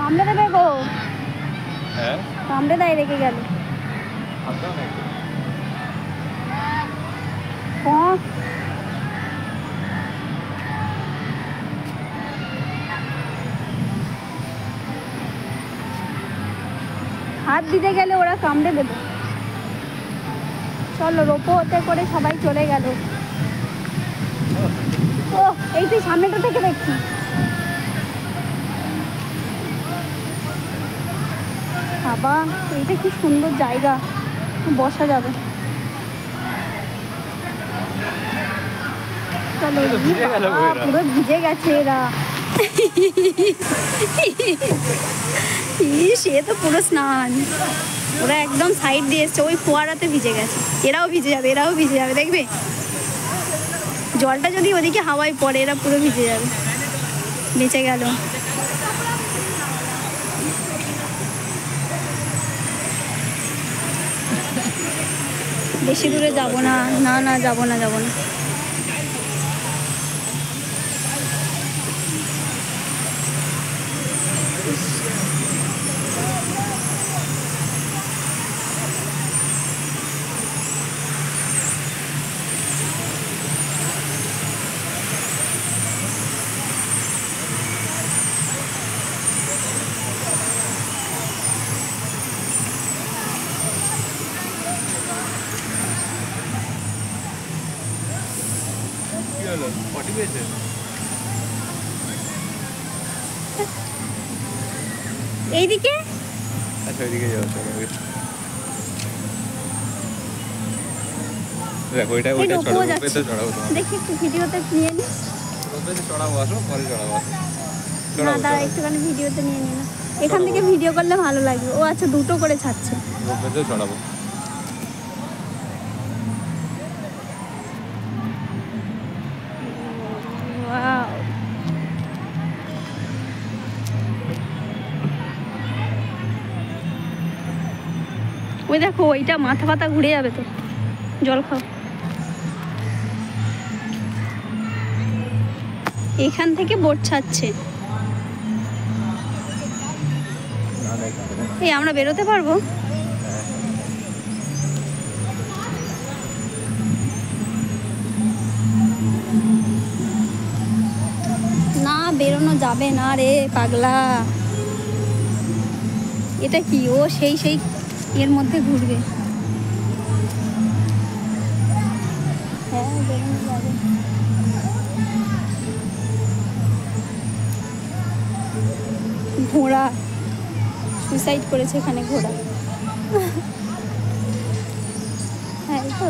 কামড়ে দেবে গো। হ্যাঁ কামড়ে দেয়, রেখে গেল। হাত দিতে গেলে ওরা কামড়ে দেবে। চলো, রোপোতে করে সবাই চলে গেল। ও এই তুই সামনেটা থেকে দেখছি। বাবা, এইটা কি সুন্দর জায়গা, বসা যাবে। চলো, পুরো ভিজে গেছে এরা। সে তো পুরো স্নান, ওরা একদম সাইড দিয়ে এসছে, ওই ফোয়ারাতে ভিজে গেছে। এরাও ভিজে যাবে, এরাও ভিজে যাবে, দেখবে জলটা যদি ওদিকে হাওয়ায় পড়ে এরা পুরো ভিজে যাবে। বেঁচে গেল। বেশি দূরে যাব না, না না যাবো না, যাবো না। এইদিকে, আচ্ছা ওইদিকে যাও। দেখো এটা ওইটা চড়াবো, রোপেতে চড়াবো তোমার। দেখি একটু ভিডিওতে নিয়ে নি। রোপেতে চড়াবো, আসো পরে চড়াবো। না দাঁড়া, একটুখানি ভিডিওতে নিয়ে নি না, এখান থেকে ভিডিও করলে ভালো লাগবে। ও আচ্ছা, দুটো করে ছাড়ছে। রোপেতে চড়াবো। ওই দেখো, ওইটা মাথা পাতা ঘুরে যাবে তো। জল খাও। এখান থেকে বোট ছাড়ছে। এই আমরা বেরোতে পারবো? না, বেরোনো যাবে না রে পাগলা। এটা কি? ও সেই এর মধ্যে ঘুরবে। হ্যাঁ, বেরোনো যাবে। ঘোড়া সুইসাইড করেছে এখানে, ঘোড়া। হ্যাঁ, এই তো।